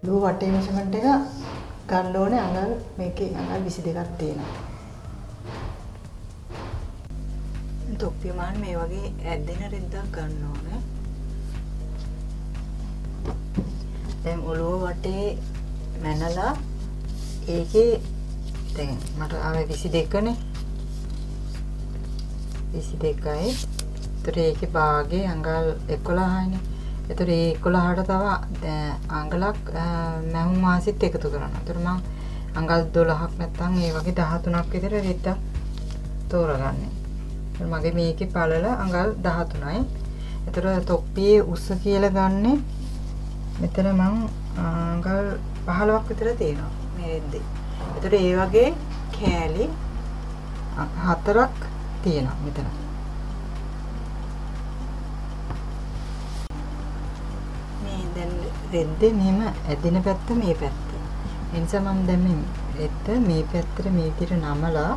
ලෝ වටේ මෙෂර්මන්ට් එක ගන්න ඕනේ අඟල් මේකේ අඟල් 22ක් තියෙනවා. තොප්පිය මාන මේ වගේ ඇදෙන රෙද්දක් ගන්න ඕනේ. දැන් ඔළුව වටේ මැනලා ඒකේ දැන් මට ආවේ 22නේ. 22යි. ඒතර ඒකේ භාගේ අඟල් 11යිනේ. ඒතර ඒ 11ට තව අඟලක් මැහුම් මාසිත් එකතු කරනවා. ඒතර මම අඟල් 12ක් නැත්නම් ඒ වගේ 13ක් විතර රෙද්දක් තෝරගන්නේ. මගේ මේකේ පළල අඟල් 13යි. ඒතර තොප්පියේ උස කියලා ගන්නෙ මෙතන මම අඟල් 15ක් විතර තියෙනවා මේ රෙද්දේ. ඒතර ඒ වගේ කෑලි 4ක් තියෙනවා මෙතන. මේ දැන් රෙද්දේ මෙහෙම ඇදෙන පැත්ත මේ පැත්ත. ඒ නිසා මම දැන් මේ රෙද්ද මේ පැත්තට මේ විදිහට නමලා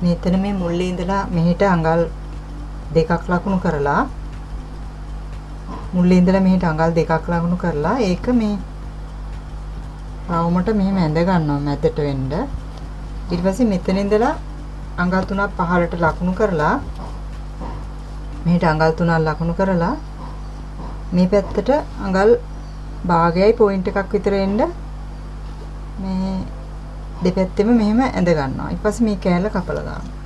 මෙතන මේ මුල්ලේ ඉඳලා මෙහෙට අඟල් 2ක් ලකුණු කරලා මුල්ලේ ඉඳලා මෙහෙට අඟල් 2ක් ලකුණු කරලා ඒක මේ රවුමට මෙහෙම ඇඳ ගන්නවා මැදට වෙන්න. ඊට පස්සේ මෙතන ඉඳලා අඟල් 3ක් පහළට ලකුණු කරලා මෙහෙට අඟල් 3ක් ලකුණු කරලා මේ පැත්තට අඟල් භාගයයි පොයින්ට් එකක් විතර එන්න මේ දෙපැත්තෙම මෙහෙම ඇඳ ගන්නවා. ඊට පස්සේ මේ කෑල්ල කපලා දානවා.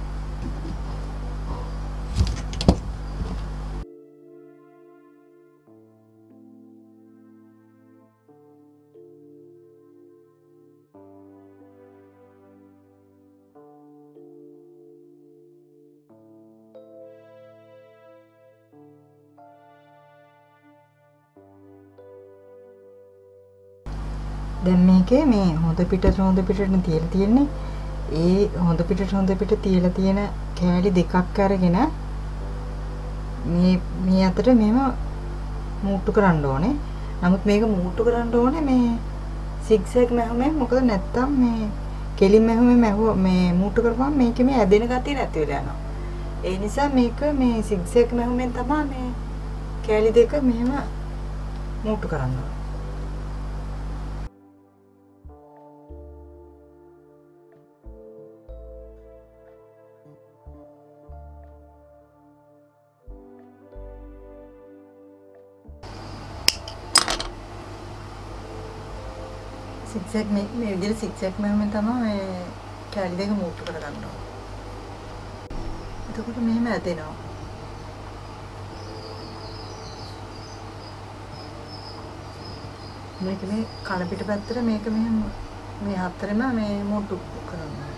දැන් මේකේ මේ හොඳ පිටට තියලා තියෙන්නේ ඒ හොඳ පිට තියලා තියෙන කෑලි දෙකක් අරගෙන මේ අතට මෙහෙම මූට්ටු කරන්න ඕනේ. නමුත් මේක මූට්ටු කරන්න ඕනේ මේ සිග්සැග් මැහුමෙන්. මොකද නැත්තම් මේ කෙලින් මැහුමෙන් මේ මූට්ටු කරපුවම මේකේ මේ ඇදෙන ගතිය නැති වෙලා යනවා. ඒ නිසා මේක මේ සිග්සැග් මැහුමෙන් තමයි මේ කෑලි දෙක මෙහෙම මූට්ටු කරන්න ඕනේ. සිග්සැග් මේ විදිහට සිග්සැග් මැහුමෙන් තමයි මේ කෑලි දෙක මූට්ටු කරගන්න ඕනේ. එතකොට මෙහෙම ඇදෙනවා. මේක මේ කන පිට පැත්තට මේක මෙහෙම මේ හතරෙම මේ මූට්ටු කරනවා.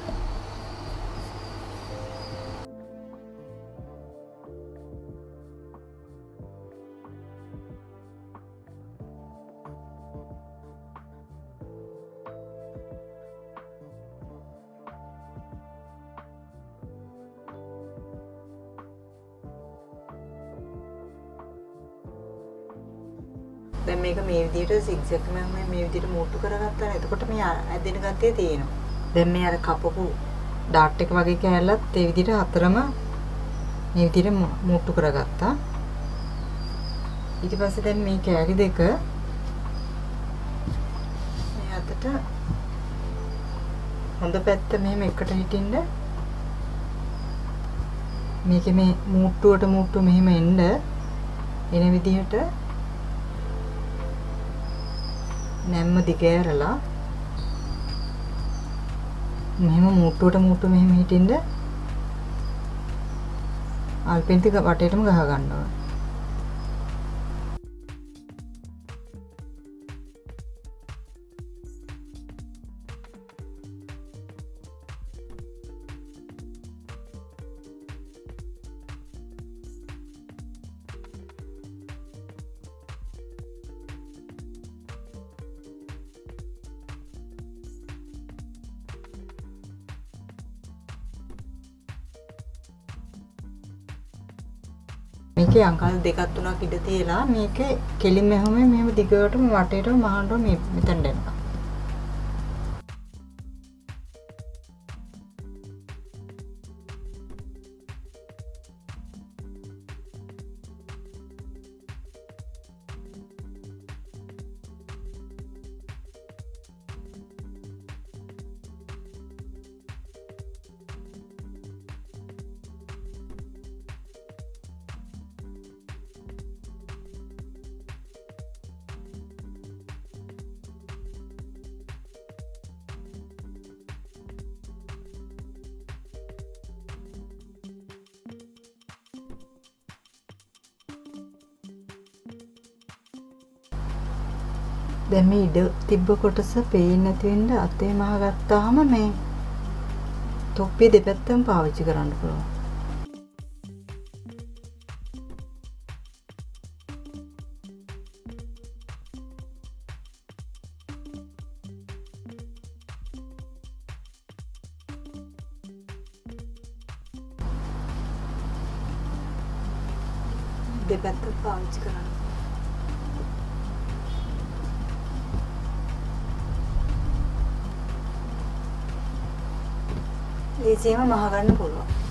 දැන් මේක මේ විදිහට සිග්සැග් මැහුමෙන් මේ විදිහට මූට්ටු කරගත්තා නේ. එතකොට මේ ඇදෙන ගතිය තියෙනවා. දැන් මේ අර කපපු ඩාට් එක වගේ කෑල්ලත් ඒ විදිහට හතරම මේ විදිහට මූට්ටු කරගත්තා. ඊට පස්සේ දැන් මේ කෑලි දෙක මේ අතට හොඳ පැත්ත මෙහෙම එකට හිටින්න මේකේ මේ මූට්ටුවට මෙහෙම එන්න එන විදිහට නැම්ම දිගෑරලා මෙහෙම මූට්ටුවට මෙහෙම හිටින්න අල්පෙන් ටික වටේටම ගහ ගන්නවා. මේකේ අඟල් දෙකක් තුනක් ඉඳ තියලා මේකේ කෙලින් මැහුමේ මෙහෙම දිගටම වටේටම මහන්න මේ මෙතෙන් දෙන්න. දැන් මේ ඉඩ තිබ්බ කොටස පේන්නේ නැති වෙන්න අතේ මහ ගත්තාම මේ තොප්පිය දෙපැත්තම පාවිච්චි කරන්න පුළුවන්. දෙපැත්තම පාවිච්චි කරන්න. ඒසියම මහ ගන්න පුළුවන්.